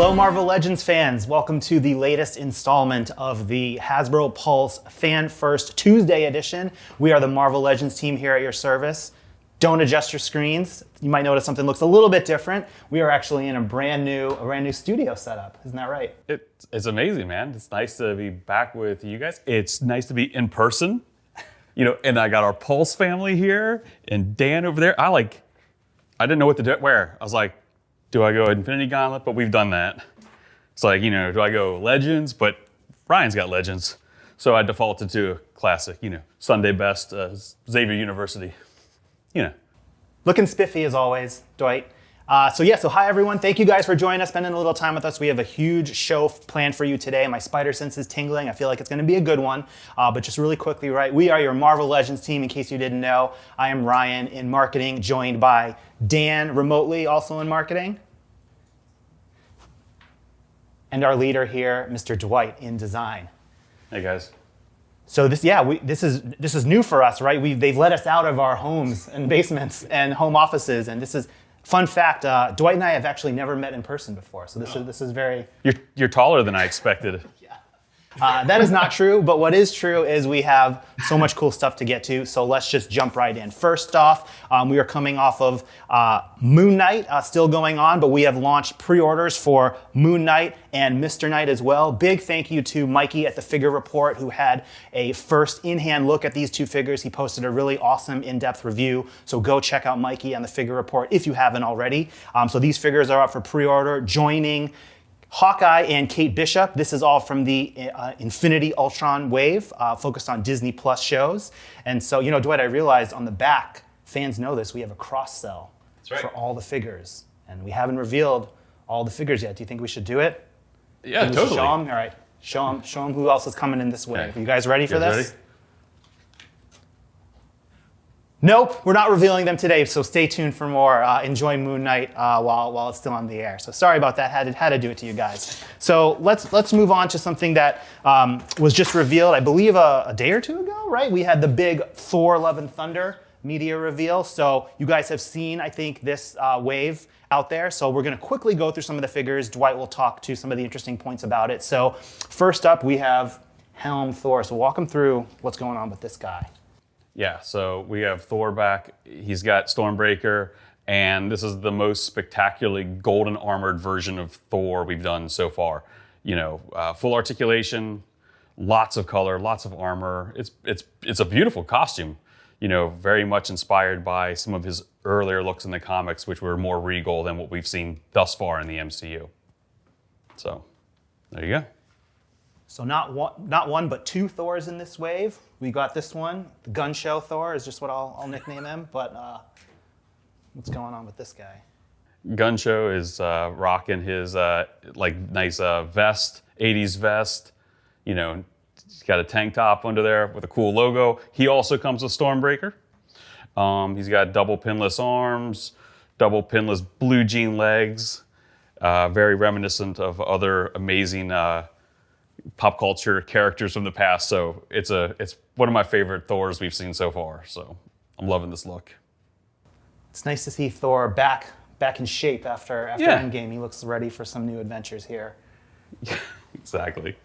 Hello Marvel Legends fans, welcome to the latest installment of the Hasbro Pulse Fan First Tuesday edition. We are the Marvel Legends team here at your service. Don't adjust your screens. You might notice something looks a little bit different. We are actually in a brand new studio setup. Isn't that right? It's amazing, man. It's nice to be back with you guys. It's nice to be in person. And I got our Pulse family here and Dan over there. I didn't know what to do. Where? I was like, do I go Infinity Gauntlet? But we've done that. It's like, do I go Legends? But Ryan's got Legends. So I defaulted to a classic, Sunday best, Xavier University. Looking spiffy as always, Dwight. So hi everyone. Thank you guys for joining us, spending a little time with us. We have a huge show planned for you today. My spider sense is tingling. I feel like it's going to be a good one. But just really quickly, right? We are your Marvel Legends team, in case you didn't know. I am Ryan in marketing, joined by Dan remotely, also in marketing. And our leader here, Mr. Dwight, in design. Hey guys. So this is new for us, right? They've let us out of our homes and basements and home offices, and this is fun fact. Dwight and I have actually never met in person before, so this is very. You're taller than I expected. That is not true, but what is true is we have so much cool stuff to get to, so let's just jump right in. First off, we are coming off of Moon Knight, still going on, but we have launched pre-orders for Moon Knight and Mr. Knight as well. Big thank you to Mikey at the Figure Report, who had a first in-hand look at these two figures. He posted a really awesome in-depth review, so go check out Mikey on the Figure Report if you haven't already. So these figures are up for pre-order, joining Hawkeye and Kate Bishop. This is all from the Infinity Ultron wave, focused on Disney Plus shows. And so, Dwight, I realized on the back, fans know this, we have a cross-sell for all the figures. And we haven't revealed all the figures yet. Do you think we should do it? Yeah, totally. Show them? All right, show them who else is coming in this wave. Okay. You guys ready for this? Ready? Nope, we're not revealing them today, so stay tuned for more. Enjoy Moon Knight while it's still on the air. So sorry about that, had to do it to you guys. So let's move on to something that was just revealed, I believe a day or two ago, right? We had the big Thor Love and Thunder media reveal. So you guys have seen, I think, this wave out there. So we're gonna quickly go through some of the figures. Dwight will talk to some of the interesting points about it. So first up, we have Helm Thor. So walk them through what's going on with this guy. Yeah, so we have Thor back. He's got Stormbreaker, and this is the most spectacularly golden armored version of Thor we've done so far. Full articulation, lots of color, lots of armor. It's a beautiful costume. Very much inspired by some of his earlier looks in the comics, which were more regal than what we've seen thus far in the MCU. So there you go. So not one, but two Thors in this wave. We got this one. The Gun Show Thor is just what I'll nickname him. But what's going on with this guy? Gun Show is rocking his nice vest, 80s vest. He's got a tank top under there with a cool logo. He also comes with Stormbreaker. He's got double pinless arms, double pinless blue jean legs. Very reminiscent of other amazing pop culture characters from the past, so it's one of my favorite Thors we've seen so far. So I'm loving this look. It's nice to see Thor back in shape after Endgame. He looks ready for some new adventures here. Exactly.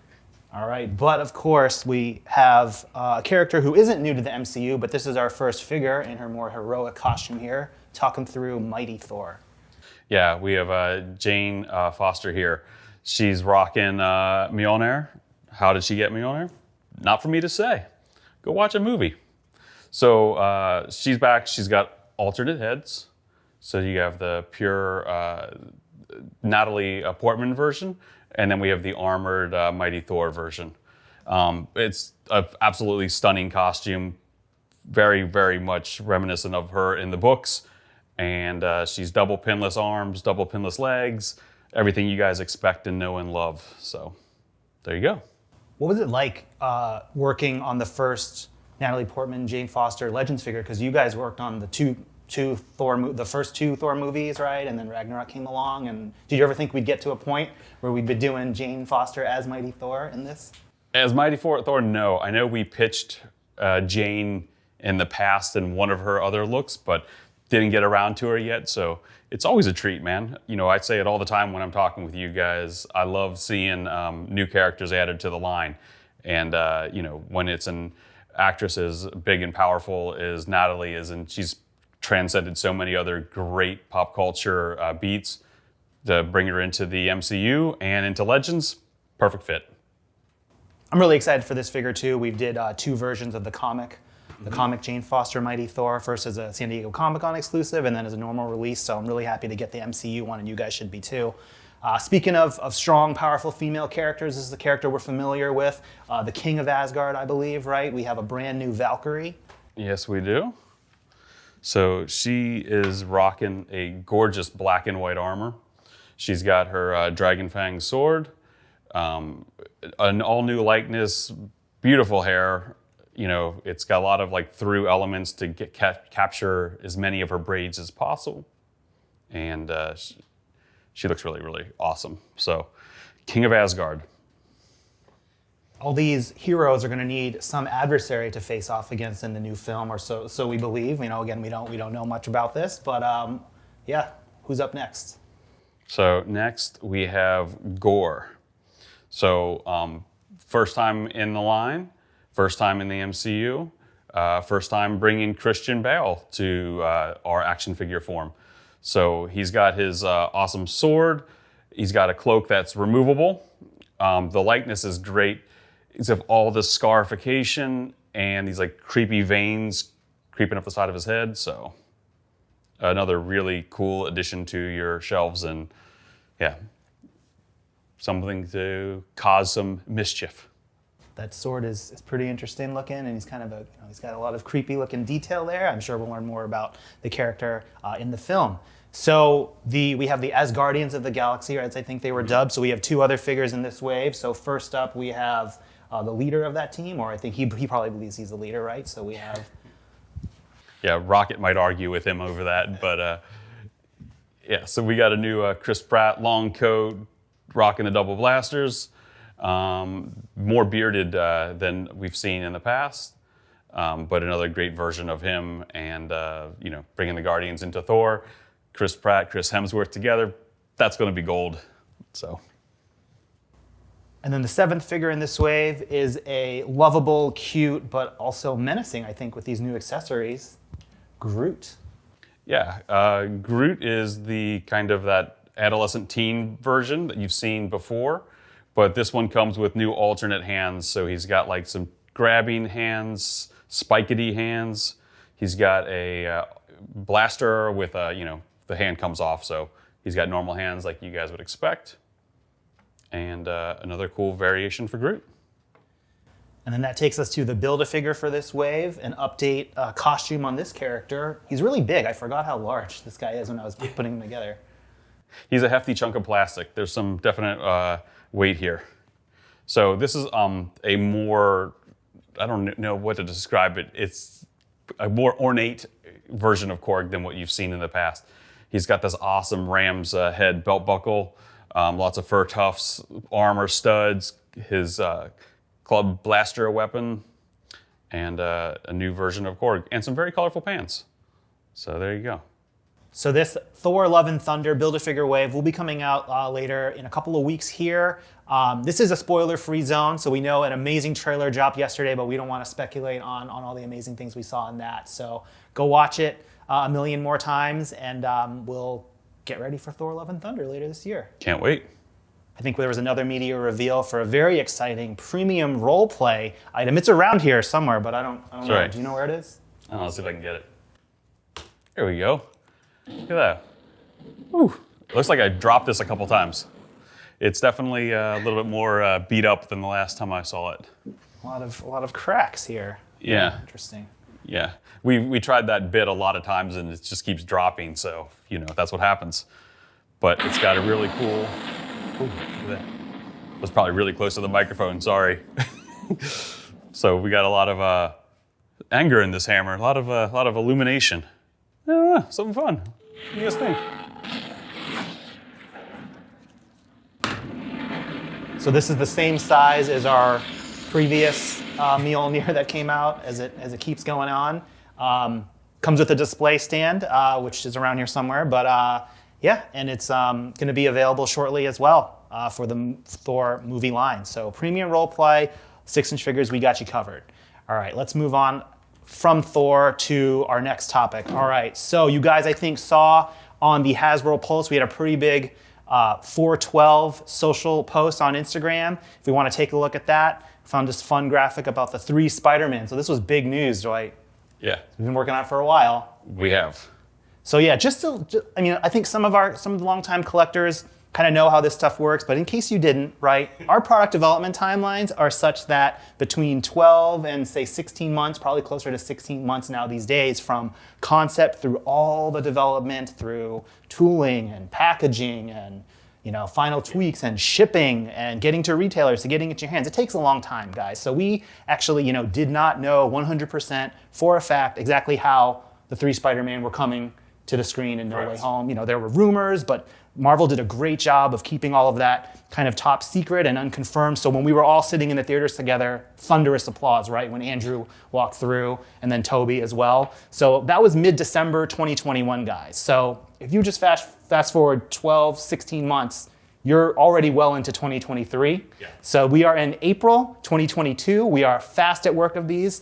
All right, but of course we have a character who isn't new to the MCU, but this is our first figure in her more heroic costume here. Talk him through Mighty Thor. Yeah, we have Jane Foster here. She's rocking Mjolnir. How did she get Mjolnir? Not for me to say. Go watch a movie. So she's back. She's got alternate heads. So you have the pure Natalie Portman version, and then we have the armored Mighty Thor version. It's an absolutely stunning costume. Very, very much reminiscent of her in the books. And she's double pinless arms, double pinless legs. Everything you guys expect and know and love. So there you go. What was it like working on the first Natalie Portman, Jane Foster Legends figure? Because you guys worked on the first two Thor movies, right? And then Ragnarok came along. And did you ever think we'd get to a point where we'd be doing Jane Foster as Mighty Thor in this? As Mighty Thor, no. I know we pitched Jane in the past in one of her other looks, but didn't get around to her yet. So it's always a treat, man. I say it all the time when I'm talking with you guys. I love seeing new characters added to the line. And, when it's an actress as big and powerful as Natalie is, and she's transcended so many other great pop culture beats, to bring her into the MCU and into Legends, perfect fit. I'm really excited for this figure too. We did 2 versions of the comic. The comic Jane Foster Mighty Thor, first as a San Diego Comic-Con exclusive and then as a normal release. So I'm really happy to get the MCU one, and you guys should be too. Speaking of strong, powerful female characters, this is the character we're familiar with, the King of Asgard, I believe, right? We have a brand new Valkyrie. Yes, we do. So she is rocking a gorgeous black and white armor. She's got her Dragon Fang sword, an all-new likeness, beautiful hair. It's got a lot of through elements to capture as many of her braids as possible. And she looks really, really awesome. So, King of Asgard. All these heroes are going to need some adversary to face off against in the new film, or so we believe. Again, we don't know much about this, but yeah, who's up next? So next we have Gore. So first time in the line, first time in the MCU, first time bringing Christian Bale to our action figure form. So he's got his awesome sword. He's got a cloak that's removable. The likeness is great. He's got all this scarification and these creepy veins creeping up the side of his head. So another really cool addition to your shelves, and yeah, something to cause some mischief. That sword is pretty interesting looking, and he's kind of he's got a lot of creepy looking detail there. I'm sure we'll learn more about the character in the film. So we have the Asgardians of the Galaxy, right? I think they were dubbed. So we have 2 other figures in this wave. So first up, we have the leader of that team, or I think he probably believes he's the leader, right? So we have... Yeah, Rocket might argue with him over that, but yeah, so we got a new Chris Pratt long coat, rocking the double blasters, more bearded than we've seen in the past, but another great version of him, and bringing the Guardians into Thor, Chris Pratt, Chris Hemsworth together, that's going to be gold. So. And then the 7th figure in this wave is a lovable, cute, but also menacing, I think, with these new accessories, Groot. Yeah, Groot is the kind of that adolescent teen version that you've seen before, but this one comes with new alternate hands. So he's got some grabbing hands, spikety hands. He's got a blaster with the hand comes off, so he's got normal hands like you guys would expect. And another cool variation for Groot. And then that takes us to the Build-A-Figure for this wave, an update costume on this character. He's really big. I forgot how large this guy is when I was putting him together. He's a hefty chunk of plastic. There's some definite weight here. So this is a more, I don't know what to describe it. It's a more ornate version of Korg than what you've seen in the past. He's got this awesome ram's head belt buckle, lots of fur tufts, armor studs, his club blaster weapon, and a new version of Korg, and some very colorful pants. So there you go. So this Thor Love and Thunder Build-A-Figure wave will be coming out later in a couple of weeks here. This is a spoiler-free zone, so we know an amazing trailer dropped yesterday, but we don't want to speculate on all the amazing things we saw in that. So go watch it a million more times, and we'll get ready for Thor Love and Thunder later this year. Can't wait. I think there was another media reveal for a very exciting premium role-play item. It's around here somewhere, but I don't know. Right. Do you know where it is? Let's see if I can get it. There we go. Look at that. Ooh. Looks like I dropped this a couple times. It's definitely a little bit more beat up than the last time I saw it. A lot of cracks here. Yeah. Interesting. Yeah. We tried that bit a lot of times and it just keeps dropping, so that's what happens. But it's got a really cool. Ooh, look at that. It was probably really close to the microphone, sorry. So we got a lot of anger in this hammer, a lot of illumination. I don't know, something fun. What do you guys think? So this is the same size as our previous Mjolnir that came out as it keeps going on. Comes with a display stand, which is around here somewhere, but Yeah, and it's going to be available shortly as well for the Thor movie line. So premium role play, 6-inch figures, we got you covered. All right, let's move on from Thor to our next topic. All right, so you guys, I think, saw on the Hasbro Pulse, we had a pretty big 412 social post on Instagram. If we want to take a look at that, found this fun graphic about the 3 Spider-Man. So this was big news, Dwight. Yeah, We've been working on it for a while. we have. So yeah, I think some of the longtime collectors kind of know how this stuff works, but in case you didn't, right, our product development timelines are such that between 12 and say 16 months, probably closer to 16 months now these days, from concept through all the development, through tooling and packaging and final tweaks and shipping and getting to retailers to getting it in your hands. It takes a long time, guys. So we actually, did not know 100% for a fact exactly how the 3 Spider-Man were coming to the screen in No Way Home. There were rumors, but Marvel did a great job of keeping all of that kind of top secret and unconfirmed. So when we were all sitting in the theaters together, thunderous applause, right? When Andrew walked through and then Toby as well. So that was mid-December 2021, guys. So if you just fast forward 12, 16 months, you're already well into 2023. Yeah. So we are in April 2022. We are fast at work of these.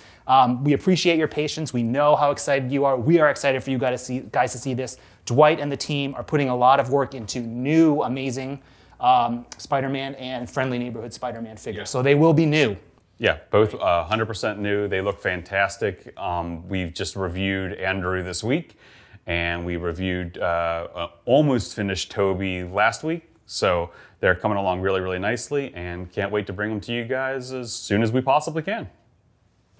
We appreciate your patience. We know how excited you are. We are excited for you guys to see this. Dwight and the team are putting a lot of work into new, amazing Spider-Man and Friendly Neighborhood Spider-Man figures. Yeah. So they will be new. Yeah, both 100% new. They look fantastic. We've just reviewed Andrew this week, and we reviewed almost finished Toby last week. So they're coming along really, really nicely, and can't wait to bring them to you guys as soon as we possibly can.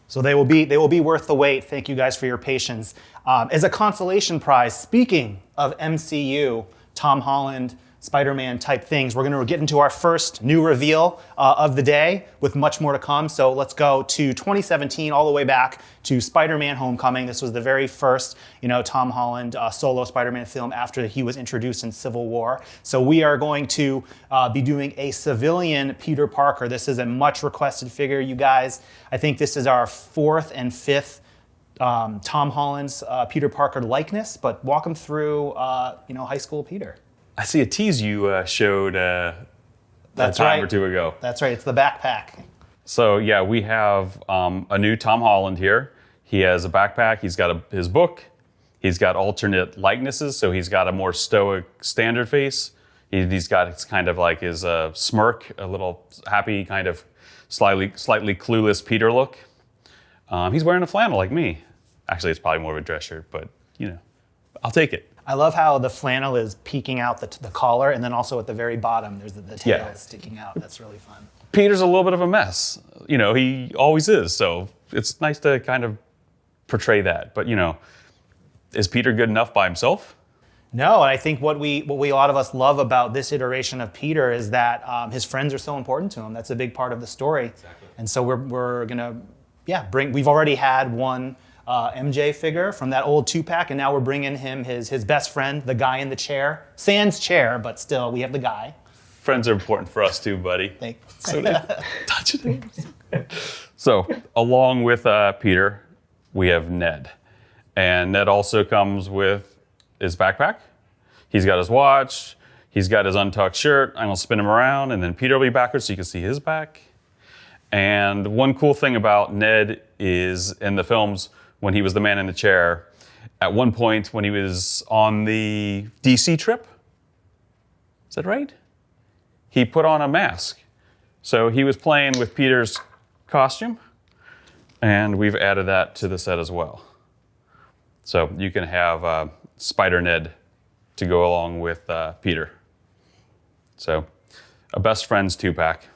So they will be worth the wait. Thank you guys for your patience. As a consolation prize, speaking of MCU, Tom Holland, Spider-Man type things, we're going to get into our first new reveal of the day with much more to come. So let's go to 2017 all the way back to Spider-Man Homecoming. This was the very first, Tom Holland solo Spider-Man film after he was introduced in Civil War. So we are going to be doing a civilian Peter Parker. This is a much requested figure, you guys. I think this is our 4th and 5th Tom Holland's Peter Parker likeness, but walk him through, high school Peter. I see a tease you showed a time or two ago. That's right. It's the backpack. So yeah, we have a new Tom Holland here. He has a backpack. He's got his book. He's got alternate likenesses. So he's got a more stoic standard face. He's got it's kind of like his smirk, a little happy, kind of slightly clueless Peter look. He's wearing a flannel like me. Actually, it's probably more of a dress shirt, but I'll take it. I love how the flannel is peeking out the collar, and then also at the very bottom, there's the tail sticking out. That's really fun. Peter's a little bit of a mess. He always is. So it's nice to kind of portray that. But, is Peter good enough by himself? No, and I think what we a lot of us love about this iteration of Peter is that his friends are so important to him. That's a big part of the story. Exactly. And so we're gonna, we've already had one MJ figure from that old 2-pack, and now we're bringing him his best friend, the guy in the chair. Sans chair, but still, we have the guy. Friends are important for us too, buddy. So touch it. So, along with Peter, we have Ned. And Ned also comes with his backpack. He's got his watch. He's got his untucked shirt. I'm going to spin him around, and then Peter will be backwards so you can see his back. And one cool thing about Ned is in the films, when he was the man in the chair, at one point when he was on the DC trip, is that right? He put on a mask. So he was playing with Peter's costume, and we've added that to the set as well. So you can have Spider Ned to go along with Peter. So a best friends 2-pack.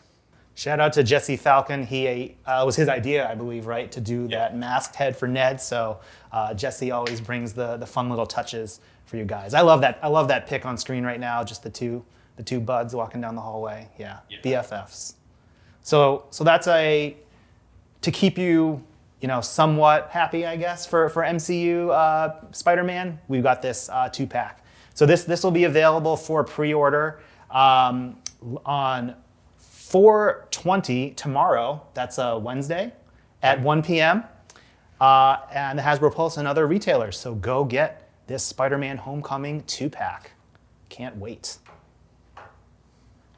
Shout out to Jesse Falcon. He was his idea, I believe, right, to do that masked head for Ned. So Jesse always brings the fun little touches for you guys. I love that pic on screen right now. Just the two buds walking down the hallway. Yeah. BFFs. So that's to keep you somewhat happy, I guess, for MCU Spider-Man. We've got this 2-pack. So this will be available for pre-order on 4/20 tomorrow. That's a Wednesday at 1 p.m. And the Hasbro Pulse and other retailers. So go get this Spider-Man Homecoming 2-pack. Can't wait.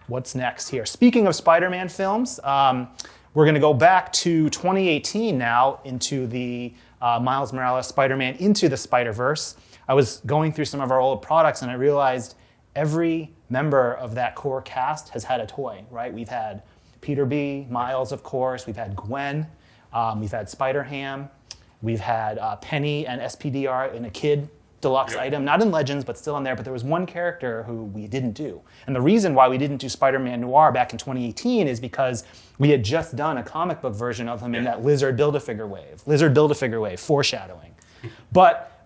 What's next here? Speaking of Spider-Man films, we're going to go back to 2018 now into the Miles Morales Spider-Man Into the Spider-Verse. I was going through some of our old products and I realized every member of that core cast has had a toy, right? We've had Peter B, Miles, of course. We've had Gwen. We've had Spider-Ham. We've had Penny and SPDR in a kid deluxe item, not in Legends, but still in there. But there was one character who we didn't do. And the reason why we didn't do Spider-Man Noir back in 2018 is because we had just done a comic book version of him in that Lizard Build-A-Figure wave, foreshadowing. But,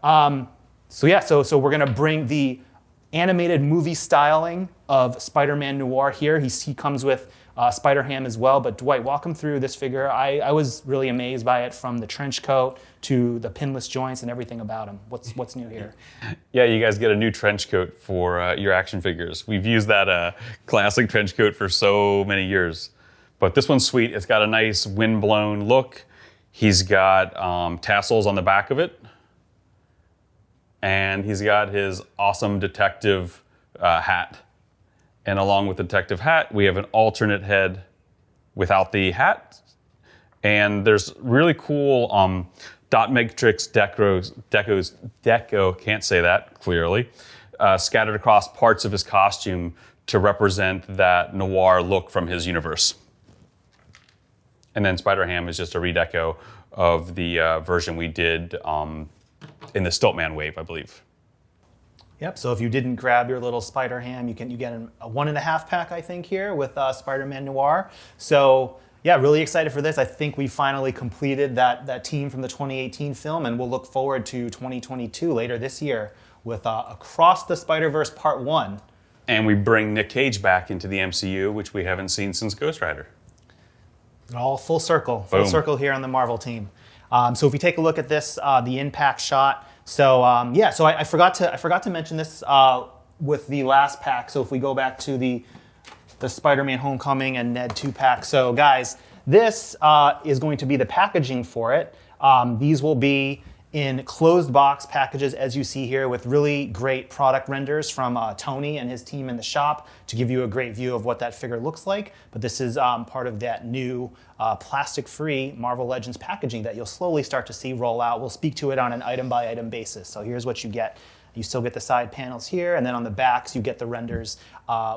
so we're going to bring the animated movie styling of Spider-Man Noir here. He comes with Spider-Ham as well. But Dwight, walk him through this figure. I was really amazed by it, from the trench coat to the pinless joints and everything about him. What's new here? Yeah, you guys get a new trench coat for your action figures. We've used that classic trench coat for so many years. But this one's sweet. It's got a nice wind-blown look. He's got tassels on the back of it. And he's got his awesome detective hat. And along with the detective hat, we have an alternate head without the hat. And there's really cool dot matrix deco, can't say that clearly, scattered across parts of his costume to represent that noir look from his universe. And then Spider-Ham is just a redeco of the version we did in the Stiltman wave, I believe. Yep, so if you didn't grab your little Spider-Ham, you get a 1.5 pack, I think, here with Spider-Man Noir. So yeah, really excited for this. I think we finally completed that team from the 2018 film, and we'll look forward to 2022 later this year with Across the Spider-Verse Part 1. And we bring Nick Cage back into the MCU, which we haven't seen since Ghost Rider. All full circle here on the Marvel team. So if we take a look at this, the impact shot. So I forgot to mention this with the last pack. So if we go back to the Spider-Man Homecoming and Ned 2-pack. So guys, this is going to be the packaging for it. These will be in closed box packages, as you see here, with really great product renders from Tony and his team in the shop to give you a great view of what that figure looks like. But this is part of that new plastic-free Marvel Legends packaging that you'll slowly start to see roll out. We'll speak to it on an item-by-item basis. So here's what you get. You still get the side panels here, and then on the backs you get the renders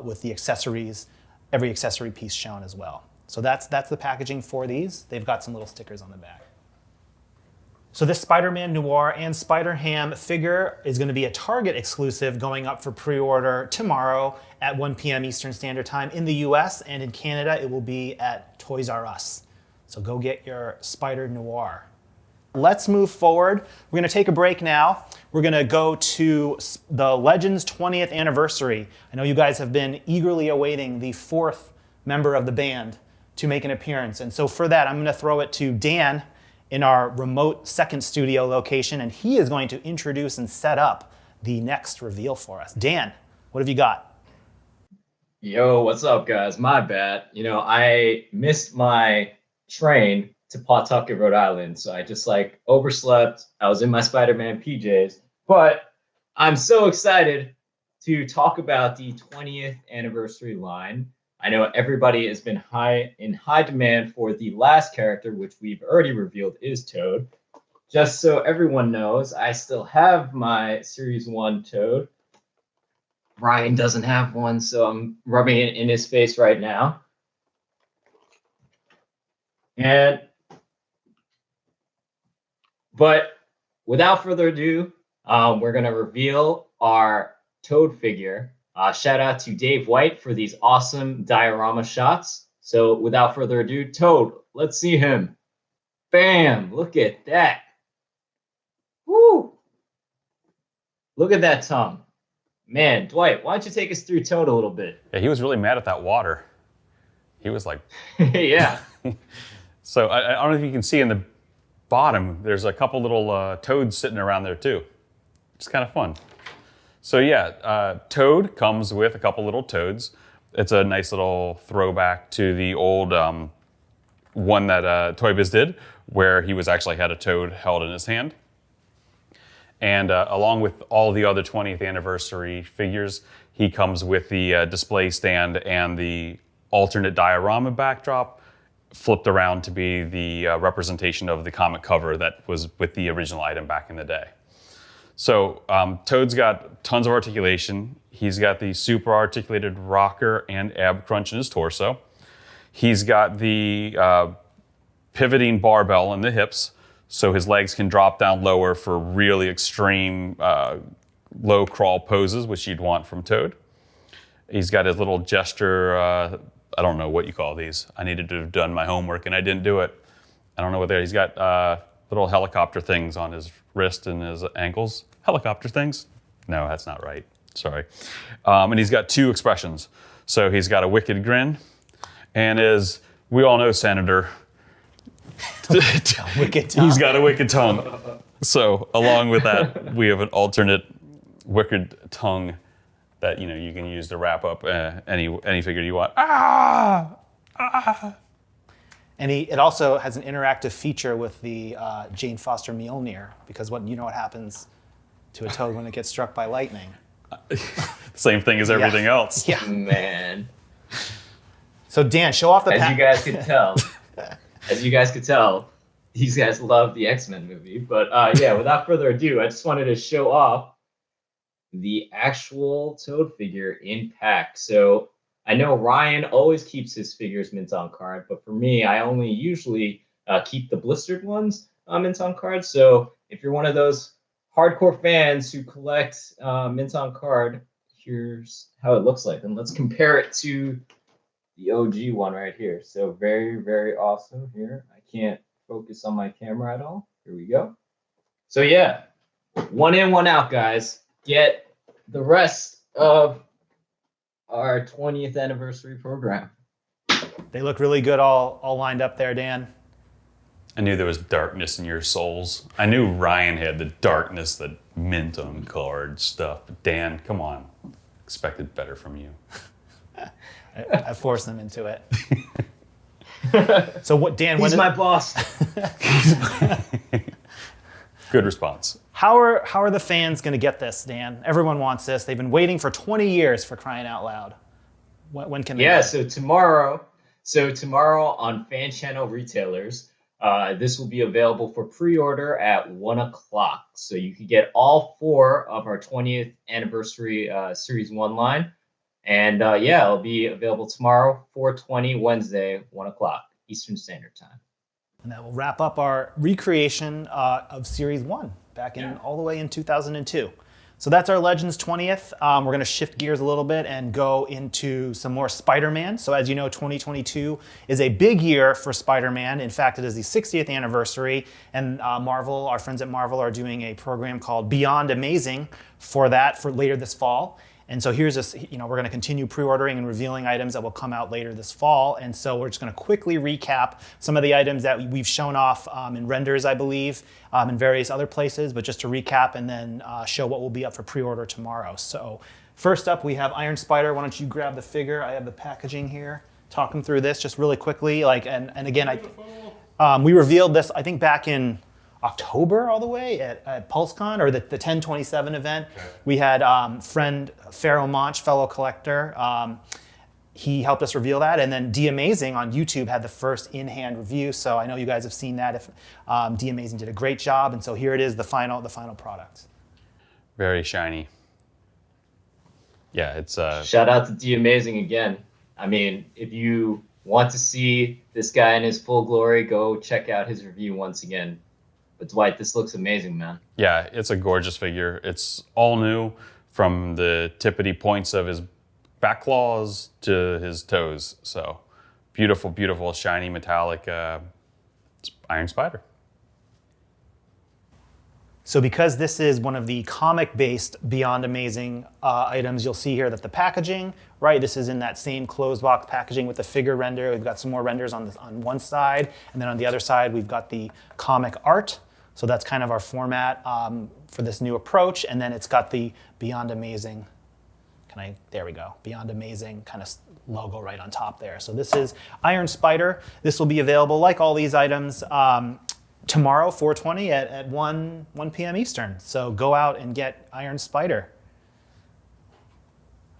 with the accessories, every accessory piece shown as well. So that's the packaging for these. They've got some little stickers on the back. So this Spider-Man Noir and Spider-Ham figure is going to be a Target exclusive going up for pre-order tomorrow at 1 p.m. Eastern Standard Time in the US, and in Canada it will be at Toys R Us. So go get your Spider Noir. Let's move forward. We're going to take a break now. We're going to go to the Legends 20th anniversary. I know you guys have been eagerly awaiting the 4th member of the band to make an appearance. And so for that, I'm going to throw it to Dan in our remote second studio location, and he is going to introduce and set up the next reveal for us. Dan, what have you got? Yo, what's up, guys? My bad. I missed my train to Pawtucket, Rhode Island, so I just overslept. I was in my Spider-Man PJs, but I'm so excited to talk about the 20th anniversary line. I know everybody has been in high demand for the last character, which we've already revealed is Toad. Just so everyone knows, I still have my Series 1 Toad. Ryan doesn't have one, so I'm rubbing it in his face right now. But without further ado, we're going to reveal our Toad figure. Shout out to Dave White for these awesome diorama shots. So without further ado, Toad, let's see him. Bam! Look at that. Woo! Look at that tongue. Man, Dwight, why don't you take us through Toad a little bit? Yeah, he was really mad at that water. He was like... Yeah. So I don't know if you can see in the bottom, there's a couple little toads sitting around there too. It's kind of fun. So yeah, Toad comes with a couple little toads. It's a nice little throwback to the old one that Toy Biz did, where he actually had a toad held in his hand. And along with all the other 20th anniversary figures, He comes with the display stand and the alternate diorama backdrop flipped around to be the representation of the comic cover that was with the original item back in the day. So Toad's got tons of articulation. He's got the super articulated rocker and ab crunch in his torso. He's got the pivoting barbell in the hips, so his legs can drop down lower for really extreme low crawl poses, which you'd want from Toad. He's got his little gesture, I don't know what you call these. I needed to have done my homework and I didn't do it. I don't know what they're, he's got little helicopter things on his wrist and his ankles. Helicopter things? No, that's not right. Sorry. And he's got two expressions. So he's got a wicked grin, and as we all know, Senator, Wicked tongue. he's got a wicked tongue. So along with that, we have an alternate wicked tongue that you can use to wrap up any figure you want. And it also has an interactive feature with the Jane Foster Mjolnir, because what happens to a Toad when it gets struck by lightning? Same thing as everything else. Yeah. Man. So Dan, show off the As you guys could tell, these guys love the X-Men movie. But without further ado, I just wanted to show off the actual Toad figure in pack. So I know Ryan always keeps his figures mint on card, but for me, I only usually keep the blistered ones mint on card. So if you're one of those hardcore fans who collect mint on card, here's how it looks like. And let's compare it to the OG one right here. So very, very awesome here. I can't focus on my camera at all. Here we go. So yeah, one in, one out, guys. Get the rest of our 20th anniversary program. They look really good all lined up there, Dan. I knew there was darkness in your souls. I knew Ryan had the darkness, the mint on card stuff. But Dan, come on. Expected better from you. I forced them into it. So what, Dan? He's my boss. Good response. How are the fans going to get this, Dan? Everyone wants this. They've been waiting for 20 years, for crying out loud. When can they? Yeah. So tomorrow on Fan Channel Retailers, this will be available for pre-order at 1:00. So you can get all 4 of our 20th anniversary Series 1 line. And it'll be available tomorrow, 4/20, Wednesday, 1:00 Eastern Standard Time. And that will wrap up our recreation of Series 1 back in all the way in 2002. So that's our Legends 20th. We're going to shift gears a little bit and go into some more Spider-Man. So as you know, 2022 is a big year for Spider-Man. In fact, it is the 60th anniversary, and Marvel, our friends at Marvel, are doing a program called Beyond Amazing for later this fall. And so here's this, we're going to continue pre-ordering and revealing items that will come out later this fall. And so we're just going to quickly recap some of the items that we've shown off in renders, I believe, in various other places, but just to recap and then show what will be up for pre-order tomorrow. So first up, we have Iron Spider. Why don't you grab the figure? I have the packaging here. Talk them through this just really quickly. And again, we revealed this, I think, back in October all the way at PulseCon, or the 1027 event. Okay. We had friend Pharaoh Monch, fellow collector. He helped us reveal that, and then D Amazing on YouTube had the first in-hand review. So I know you guys have seen that. If D Amazing did a great job, and so here it is, the final product. Very shiny. Yeah, it's shout out to D Amazing again. I mean, if you want to see this guy in his full glory, go check out his review once again. But Dwight, this looks amazing, man. Yeah, it's a gorgeous figure. It's all new from the tippity points of his back claws to his toes. So beautiful, beautiful, shiny, metallic Iron Spider. So because this is one of the comic-based Beyond Amazing items, you'll see here that the packaging, right, this is in that same closed box packaging with the figure render. We've got some more renders on one side, and then on the other side, we've got the comic art. So that's kind of our format for this new approach. And then it's got the Beyond Amazing, there we go, Beyond Amazing kind of logo right on top there. So this is Iron Spider. This will be available, like all these items, tomorrow, 4/20 at 1 p.m. Eastern. So go out and get Iron Spider.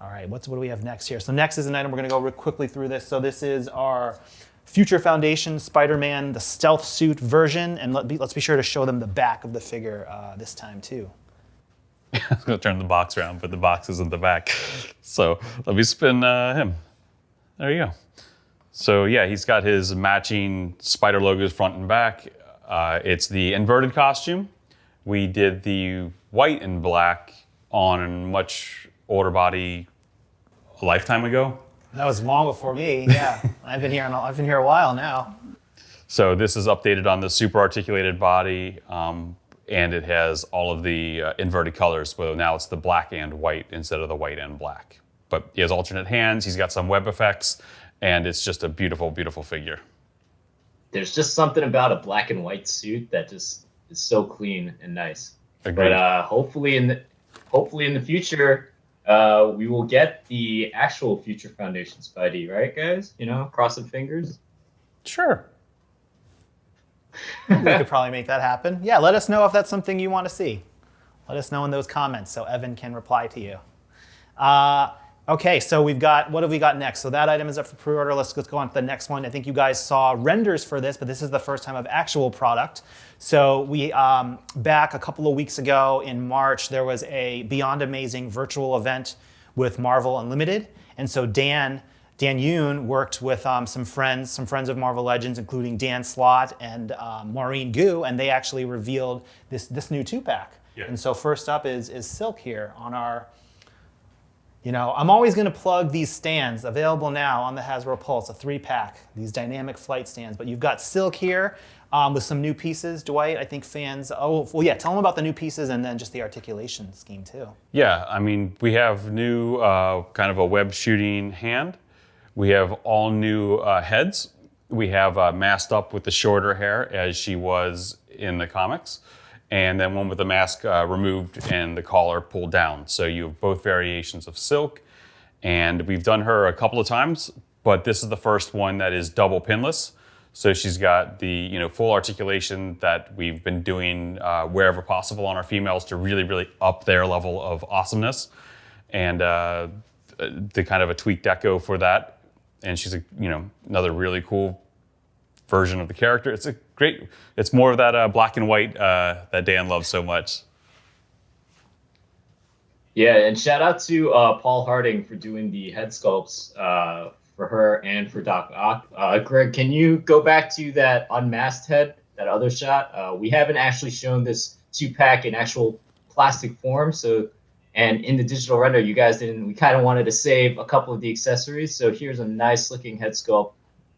All right, what do we have next here? So next is an item, we're going to go real quickly through this. So this is our Future Foundation Spider-Man, the stealth suit version, and let's be sure to show them the back of the figure this time too. I was going to turn the box around, but the box is in the back. So let me spin him. There you go. So yeah, he's got his matching spider logos front and back. It's the inverted costume. We did the white and black on a much older body a lifetime ago. That was long before me. Yeah, I've been here a while now. So this is updated on the super articulated body, and it has all of the inverted colors. So now it's the black and white instead of the white and black. But he has alternate hands. He's got some web effects, and it's just a beautiful, beautiful figure. There's just something about a black and white suit that just is so clean and nice. Agreed. But hopefully in the future, we will get the actual Future Foundation Spidey, right, guys? Crossing fingers. Sure. We could probably make that happen. Yeah, let us know if that's something you want to see. Let us know in those comments so Evan can reply to you. Okay, so what have we got next? So that item is up for pre-order. Let's go on to the next one. I think you guys saw renders for this, but this is the first time of actual product. So we, back a couple of weeks ago in March, there was a Beyond Amazing virtual event with Marvel Unlimited. And so Dan Yoon worked with some friends of Marvel Legends, including Dan Slott and Maureen Gu, and they actually revealed this new 2-pack. Yeah. And so first up is Silk here on our... I'm always going to plug these stands available now on the Hasbro Pulse, a 3-pack, these dynamic flight stands. But you've got Silk here with some new pieces. Dwight, I think fans, tell them about the new pieces and then just the articulation scheme too. Yeah, I mean, we have new kind of a web shooting hand. We have all new heads. We have masked up with the shorter hair as she was in the comics. And then one with the mask removed and the collar pulled down. So you have both variations of Silk. And we've done her a couple of times, but this is the first one that is double pinless. So she's got the full articulation that we've been doing wherever possible on our females to really, really up their level of awesomeness. And the kind of a tweaked deco for that. And she's another really cool version of the character. It's more of that black and white that Dan loves so much. Yeah, and shout out to Paul Harding for doing the head sculpts for her and for Doc Ock. Greg, can you go back to that unmasked head, that other shot? We haven't actually shown this 2-pack in actual plastic form, and in the digital render, you guys didn't. We kind of wanted to save a couple of the accessories, so here's a nice looking head sculpt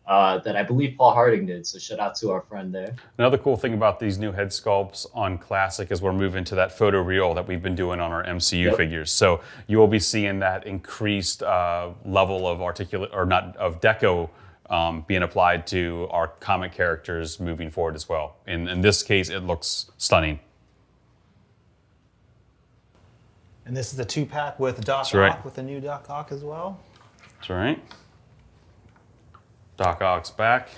that I believe Paul Harding did. So shout out to our friend there. Another cool thing about these new head sculpts on Classic is we're moving to that photo reel that we've been doing on our MCU figures. So you will be seeing that increased level of of deco being applied to our comic characters moving forward as well. In this case, it looks stunning. And this is the 2-pack with Doc Ock, with the new Doc Ock as well. That's right. Doc Ock's back,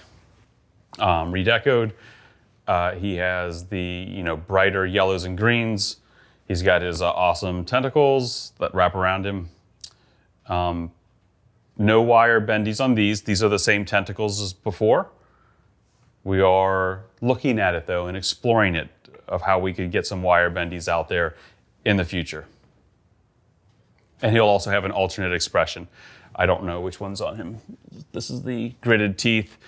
redecoed. He has the brighter yellows and greens. He's got his awesome tentacles that wrap around him. No wire bendies on these. These are the same tentacles as before. We are looking at it though and exploring it of how we could get some wire bendies out there in the future. And he'll also have an alternate expression. I don't know which one's on him. This is the gritted teeth.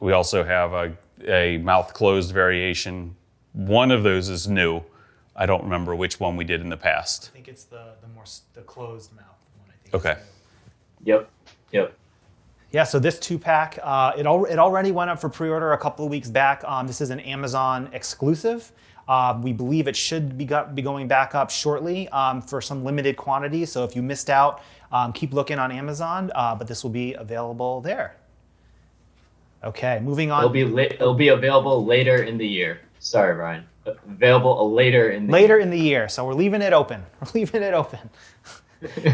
We also have a mouth closed variation. One of those is new. I don't remember which one we did in the past. I think it's the closed mouth one. I think. Okay. Yep. Yeah, so this 2-pack, it already went up for pre-order a couple of weeks back. This is an Amazon exclusive. We believe it should be going back up shortly for some limited quantities. So if you missed out, keep looking on Amazon, but this will be available there. Okay, moving on. It'll be available later in the year. Sorry, Ryan. Available later in the year. So we're leaving it open.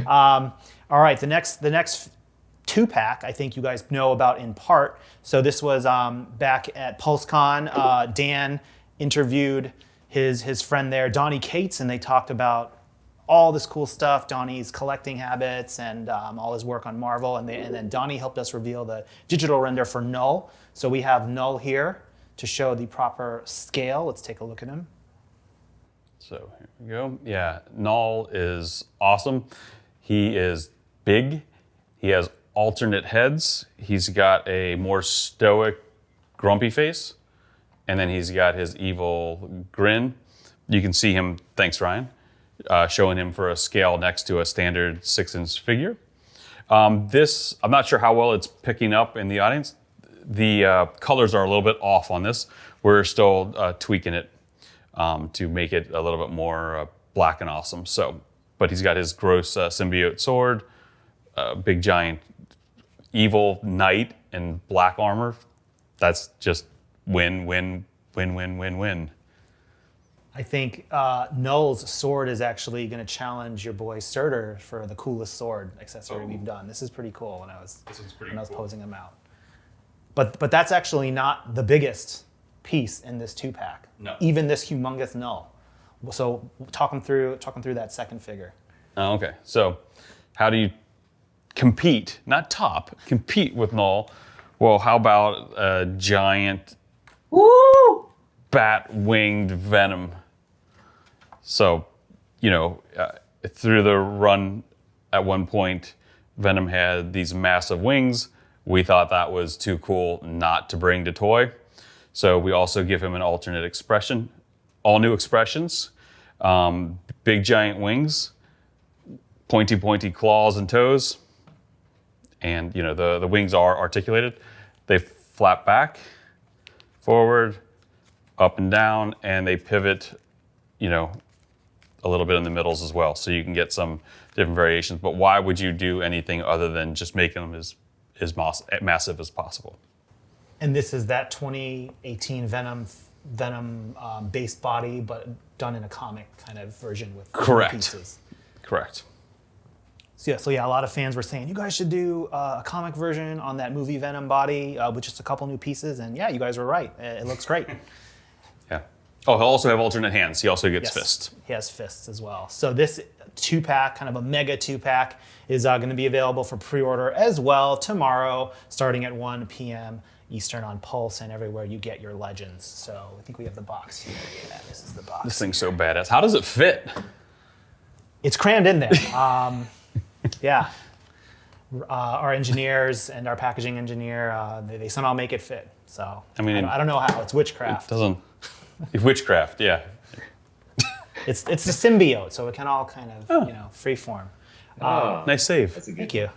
All right, the next 2-pack, I think you guys know about in part. So this was back at PulseCon. Dan interviewed his friend there, Donnie Cates, and they talked about all this cool stuff, Donnie's collecting habits and all his work on Marvel. And then Donnie helped us reveal the digital render for Null. So we have Null here to show the proper scale. Let's take a look at him. So here we go. Yeah, Null is awesome. He is big. He has alternate heads. He's got a more stoic, grumpy face. And then he's got his evil grin. You can see him, thanks Ryan, showing him for a scale next to a standard 6-inch figure. This, I'm not sure how well it's picking up in the audience. The colors are a little bit off on this. We're still tweaking it to make it a little bit more black and awesome. So, but he's got his gross symbiote sword, big giant evil knight in black armor. That's just win, win, win, win, win, win. I think Null's sword is actually going to challenge your boy Surtur for the coolest sword accessory we've done. This is pretty cool when I was posing him out. But that's actually not the biggest piece in this 2-pack. No. Even this humongous Null. So talk him through that second figure. Oh, okay. So how do you compete, not top, compete with Null? Well, how about a giant bat-winged Venom? So, through the run at one point, Venom had these massive wings. We thought that was too cool not to bring to toy. So we also give him an alternate expression, all new expressions, big giant wings, pointy claws and toes. And, the wings are articulated. They flap back, forward, up and down, and they pivot, a little bit in the middles as well. So you can get some different variations. But why would you do anything other than just making them as massive as possible? And this is that 2018 Venom base body, but done in a comic kind of version with pieces. Correct. So yeah, a lot of fans were saying, you guys should do a comic version on that movie Venom body with just a couple new pieces. And yeah, you guys were right. It looks great. Yeah. Oh, he'll also have alternate hands. He also gets fists. He has fists as well. So this 2-pack, kind of a mega 2-pack, is going to be available for pre-order as well tomorrow, starting at 1 p.m. Eastern on Pulse and everywhere you get your Legends. So I think we have the box here. Yeah, this is the box. This thing's so badass. How does it fit? It's crammed in there. Yeah. Our engineers and our packaging engineer, they somehow make it fit. So I don't know how. It's witchcraft. It doesn't. Witchcraft, yeah. It's a symbiote, so it can all kind of free form. Nice save. Thank you.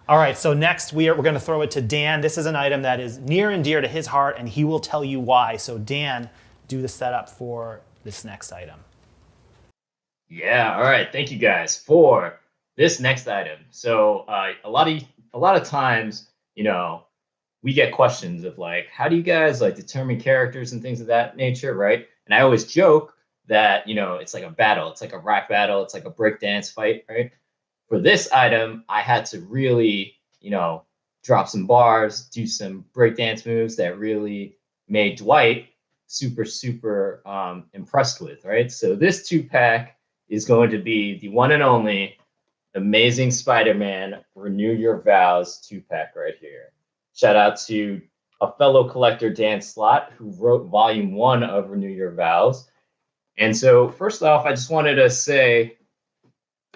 All right, so next we're going to throw it to Dan. This is an item that is near and dear to his heart, and he will tell you why. So Dan, do the setup for this next item. Yeah, all right. Thank you guys for this next item. So a lot of times, we get questions of like, how do you guys like determine characters and things of that nature, right? And I always joke that, it's like a battle. It's like a rap battle. It's like a breakdance fight, right? For this item, I had to really, drop some bars, do some breakdance moves that really made Dwight super, super impressed with, right? So this 2-pack is going to be the one and only Amazing Spider-Man Renew Your Vows 2-pack right here. Shout out to a fellow collector, Dan Slott, who wrote volume 1 of Renew Your Vows. And so first off, I just wanted to say,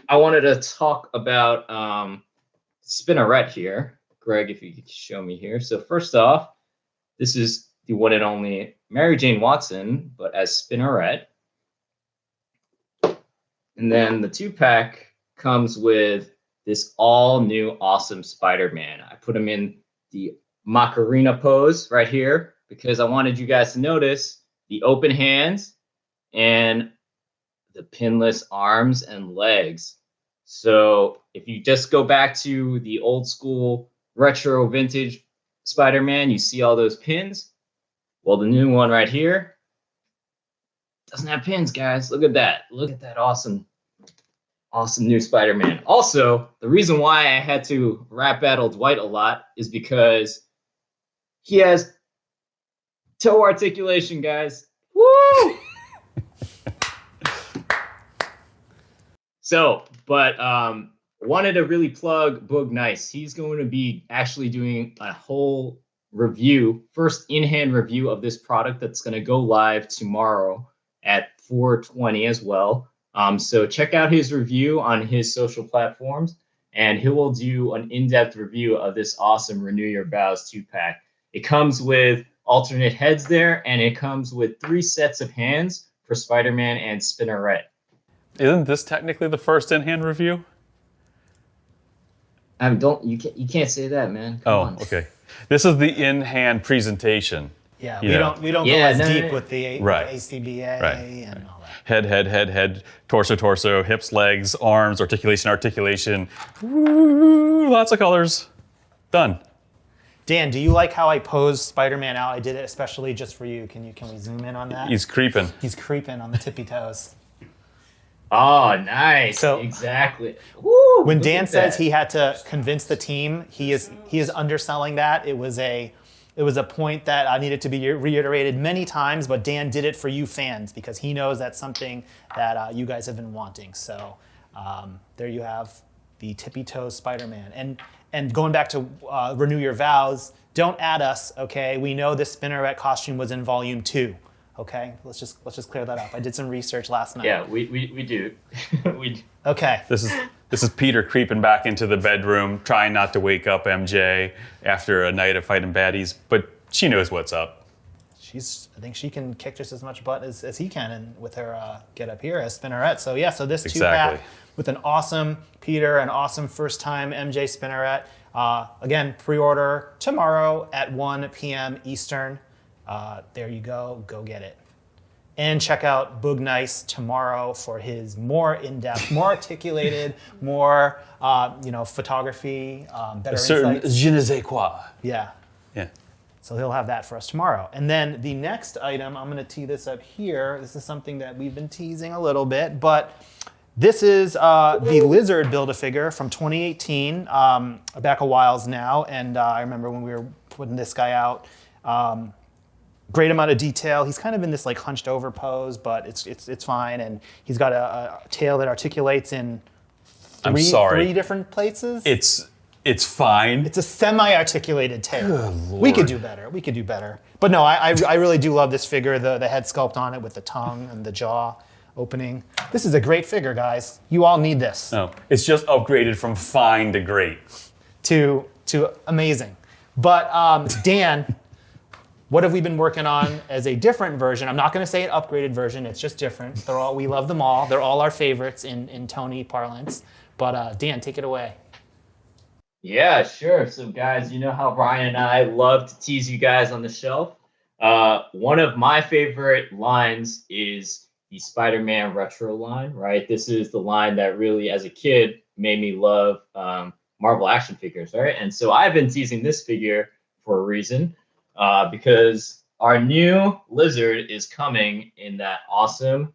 I wanted to talk about Spinneret here. Greg, if you could show me here. So first off, this is the one and only Mary Jane Watson, but as Spinneret. And then the 2-pack comes with this all new awesome Spider-Man. I put him in the Macarena pose right here because I wanted you guys to notice the open hands and the pinless arms and legs. So if you just go back to the old school retro vintage Spider-Man, you see all those pins. Well, the new one right here doesn't have pins, guys. Look at that. Look at that awesome new Spider-Man. Also, the reason why I had to rap battle Dwight a lot is because he has toe articulation, guys. Woo! Wanted to really plug Boog Nice. He's going to be actually doing a whole review, first in-hand review of this product that's going to go live tomorrow at 4:20 as well. So check out his review on his social platforms, and he will do an in-depth review of this awesome Renew Your Vows 2-pack. It comes with alternate heads there, and it comes with 3 sets of hands for Spider-Man and Spinneret. Isn't this technically the first in-hand review? You can't say that, man. Come on. Okay. This is the in-hand presentation. Yeah, we don't go as deep with the ACBA and all that. Head, torso, hips, legs, arms, articulation. Woo, lots of colors. Done. Dan, do you like how I posed Spider-Man out? I did it especially just for you. Can we zoom in on that? He's creeping. He's creeping on the tippy toes. Oh, nice. So exactly. Woo, when Dan says he had to convince the team, he is underselling that. It was a point that needed to be reiterated many times, but Dan did it for you fans because he knows that's something that you guys have been wanting. So there you have the tippy toes Spider-Man. And going back to Renew Your Vows, don't add us, okay? We know this Spinneret costume was in Volume 2. Okay, let's just clear that up. I did some research last night. Yeah, we do. Okay. This is Peter creeping back into the bedroom, trying not to wake up MJ after a night of fighting baddies, but she knows what's up. I think she can kick just as much butt as he can, and with her get up here as Spinneret. So yeah, so this 2-pack with an awesome Peter, an awesome first time MJ Spinneret. Again, pre-order tomorrow at 1 p.m. Eastern. There you go get it. And check out Boog Nice tomorrow for his more in-depth, more articulated, more photography, better insights. Je ne sais quoi. Yeah. So he'll have that for us tomorrow. And then the next item, I'm going to tee this up here. This is something that we've been teasing a little bit, but this is the Lizard Build-A-Figure from 2018, back a whiles now. And I remember when we were putting this guy out. Great amount of detail. He's kind of in this like hunched over pose, but it's fine. And he's got a tail that articulates in three different places. It's fine. It's a semi-articulated tail. Good Lord. We could do better. But no, I really do love this figure. The head sculpt on it with the tongue and the jaw opening. This is a great figure, guys. You all need this. No, it's just upgraded from fine to great. To amazing. But Dan, what have we been working on as a different version? I'm not going to say an upgraded version. It's just different. We love them all. They're all our favorites in Tony parlance. But Dan, take it away. Yeah, sure. So guys, you know how Brian and I love to tease you guys on the shelf. One of my favorite lines is the Spider-Man retro line, right? This is the line that really, as a kid, made me love Marvel action figures, right? And so I've been teasing this figure for a reason, because our new Lizard is coming in that awesome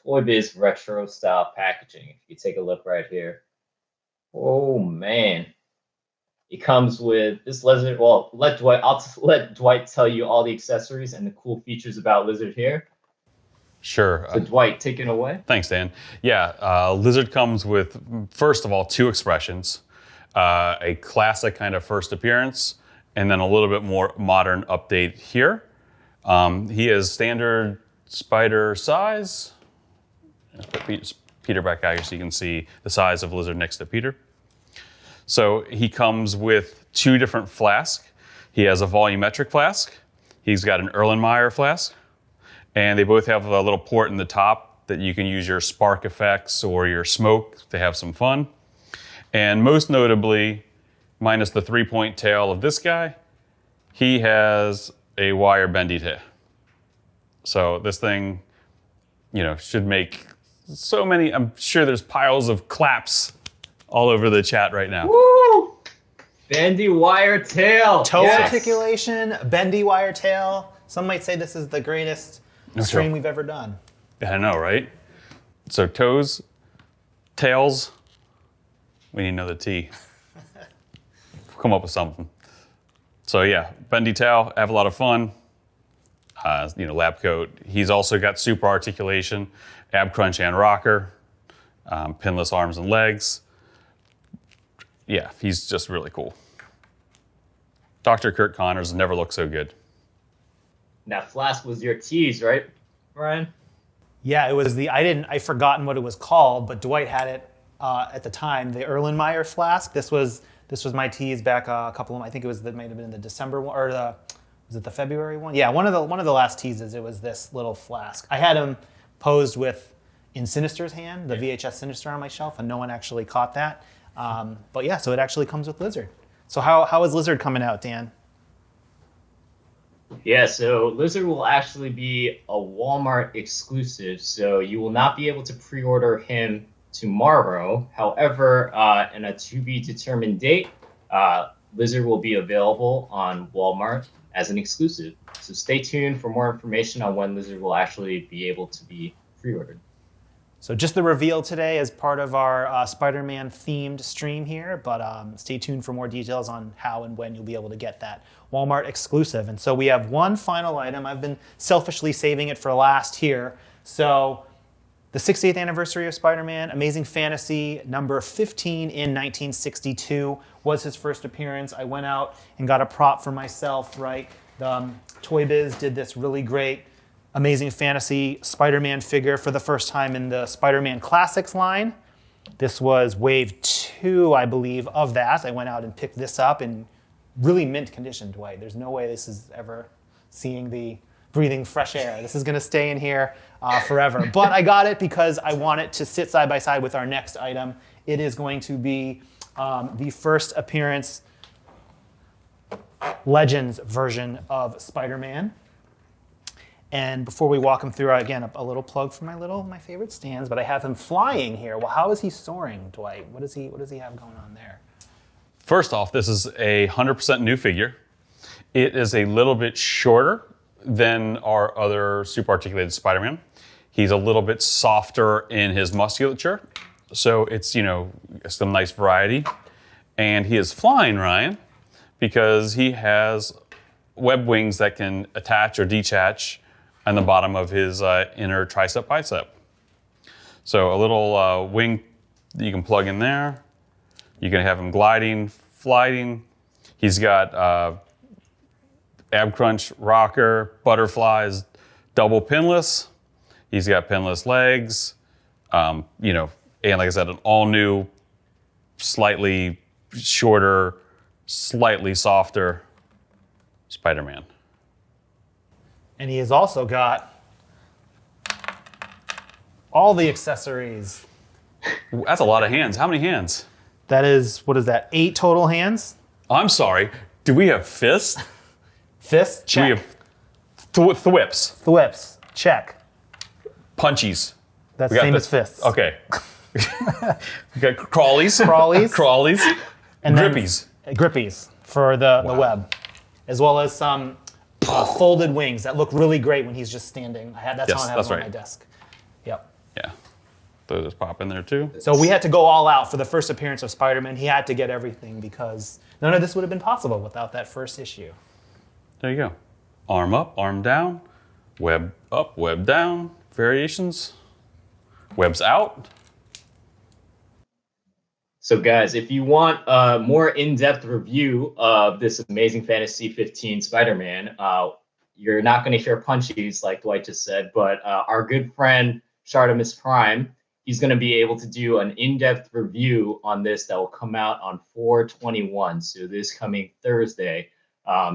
Toy Biz retro style packaging. If you take a look right here. Oh, man. It comes with this Lizard. Well, I'll let Dwight tell you all the accessories and the cool features about Lizard here. Sure. So Dwight, take it away. Thanks, Dan. Yeah, Lizard comes with, first of all, 2 expressions. A classic kind of first appearance, and then a little bit more modern update here. He is standard spider size. Let's put Peter back out here so you can see the size of Lizard next to Peter. So he comes with 2 different flasks. He has a volumetric flask. He's got an Erlenmeyer flask. And they both have a little port in the top that you can use your spark effects or your smoke to have some fun. And most notably, minus the 3-point tail of this guy, he has a wire bendy tail. So this thing, should make so many, I'm sure there's piles of claps all over the chat right now. Woo! Bendy wire tail. Toe articulation, bendy wire tail. Some might say this is the greatest stream we've ever done. I know, right? So toes, tails, we need another T. Come up with something. So yeah, bendy tail, have a lot of fun. Lab coat. He's also got super articulation, ab crunch and rocker. pinless arms and legs. Yeah, he's just really cool. Dr. Kurt Connors never looked so good. That Flask was your tease, right, Ryan? Yeah, it was I'd forgotten what it was called, but Dwight had it at the time, the Erlenmeyer flask. This was my tease back a couple of, I think that might have been the December one, or was it the February one? Yeah, one of the last teases, it was this little flask. I had him posed in Sinister's hand, the VHS Sinister on my shelf, and no one actually caught that. But yeah, so it actually comes with Lizard. So how is Lizard coming out, Dan? Yeah, so Lizard will actually be a Walmart exclusive, so you will not be able to pre-order him tomorrow. However, in a to-be-determined date, Lizard will be available on Walmart as an exclusive. So stay tuned for more information on when Lizard will actually be able to be pre-ordered. So just the reveal today as part of our Spider-Man themed stream here, but stay tuned for more details on how and when you'll be able to get that Walmart exclusive. And so we have one final item. I've been selfishly saving it for last here. So the 60th anniversary of Spider-Man, Amazing Fantasy number 15 in 1962 was his first appearance. I went out and got a prop for myself, right? Toy Biz did this really great Amazing Fantasy Spider-Man figure for the first time in the Spider-Man Classics line. This was wave 2, I believe, of that. I went out and picked this up in really mint condition, Dwight. There's no way this is ever seeing the breathing fresh air. This is going to stay in here forever. But I got it because I want it to sit side by side with our next item. It is going to be the first appearance Legends version of Spider-Man. And before we walk him through, again, a little plug for my favorite stands, but I have him flying here. Well, how is he soaring, Dwight? What does he have going on there? First off, this is a 100% new figure. It is a little bit shorter than our other super articulated Spider-Man. He's a little bit softer in his musculature, so it's, some nice variety. And he is flying, Ryan, because he has web wings that can attach or detach on the bottom of his inner tricep bicep. So a little wing that you can plug in there. You can have him gliding, flying. He's got ab crunch, rocker, butterflies, double pinless. He's got pinless legs. And like I said, an all new, slightly shorter, slightly softer Spider-Man. And he has also got all the accessories. That's a lot of hands. How many hands? That is, what is that, 8 total hands? I'm sorry. Do we have fists? Fists? Do we Check. have thwips? Thwips? Check. Punchies? That's the same as fists. Okay. We got crawlies. Crawlies. Crawlies. And then Grippies. Grippies for the web. As well as some folded wings that look really great when he's just standing. That's how I have them on my desk. Yep. Yeah. Those just pop in there too. So we had to go all out for the first appearance of Spider-Man. He had to get everything because none of this would have been possible without that first issue. There you go. Arm up, arm down, web up, web down, variations, webs out. So guys, if you want a more in-depth review of this Amazing Fantasy 15 Spider-Man, you're not going to hear punchies like Dwight just said, but our good friend Shartimus Prime, he's going to be able to do an in-depth review on this that will come out on 4/21, so this coming Thursday.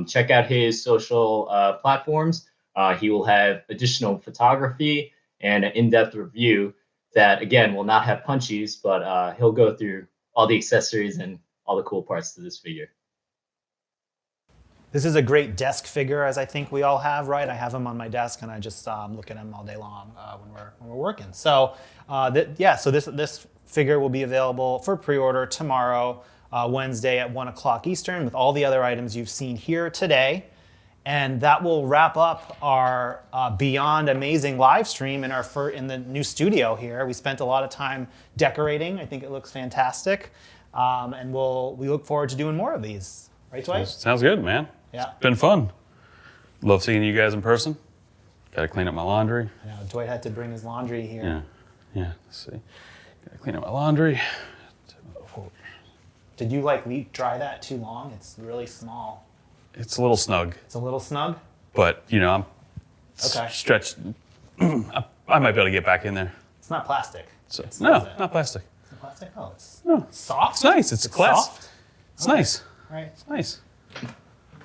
Check out his social platforms. He will have additional photography and an in-depth review that, again, will not have punchies, but he'll go through all the accessories and all the cool parts to this figure. This is a great desk figure, as I think we all have, right? I have him on my desk, and I just look at him all day long when we're working. So, so this figure will be available for pre-order tomorrow, Wednesday at 1 o'clock Eastern, with all the other items you've seen here today. And that will wrap up our Beyond Amazing live stream in the new studio here. We spent a lot of time decorating. I think it looks fantastic. And we look forward to doing more of these. Right, Dwight? Sounds good, man. Yeah. It's been fun. Love seeing you guys in person. Got to clean up my laundry. Yeah, Dwight had to bring his laundry here. Yeah. Let's see. Gotta clean up my laundry. Did you like dry that too long? It's really small. It's a little snug, It's a little snug. but I'm Okay. stretched. I might be able to get back in there. It's not plastic. So, It's no, not not plastic. plastic. Oh, it's No. soft. It's nice. It's class. soft. It's nice. Right. It's nice.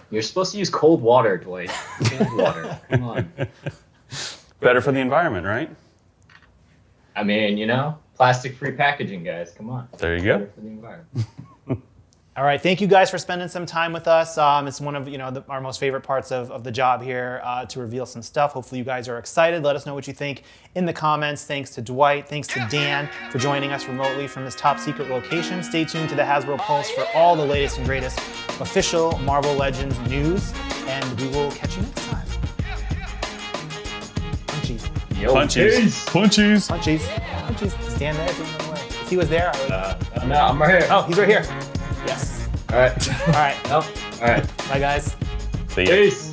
You're supposed to use cold water, Dwight. Cold water. Come on. Better for the environment, right? I mean, plastic-free packaging, guys. Come on. There you go. Better for the environment. All right, thank you guys for spending some time with us. It's one of our most favorite parts of the job here to reveal some stuff. Hopefully you guys are excited. Let us know what you think in the comments. Thanks to Dwight, thanks to Dan for joining us remotely from this top secret location. Stay tuned to the Hasbro Pulse for all the latest and greatest official Marvel Legends news, and we will catch you next time. Punchies. Yo, Punchies. peace. Punchies. Punchies. Punchies. Stand there. Don't run away. If he was there, I would. No, I'm right here. Oh, he's right here. Yes. All right. All right. Nope. All right. Bye, guys. See ya. Peace.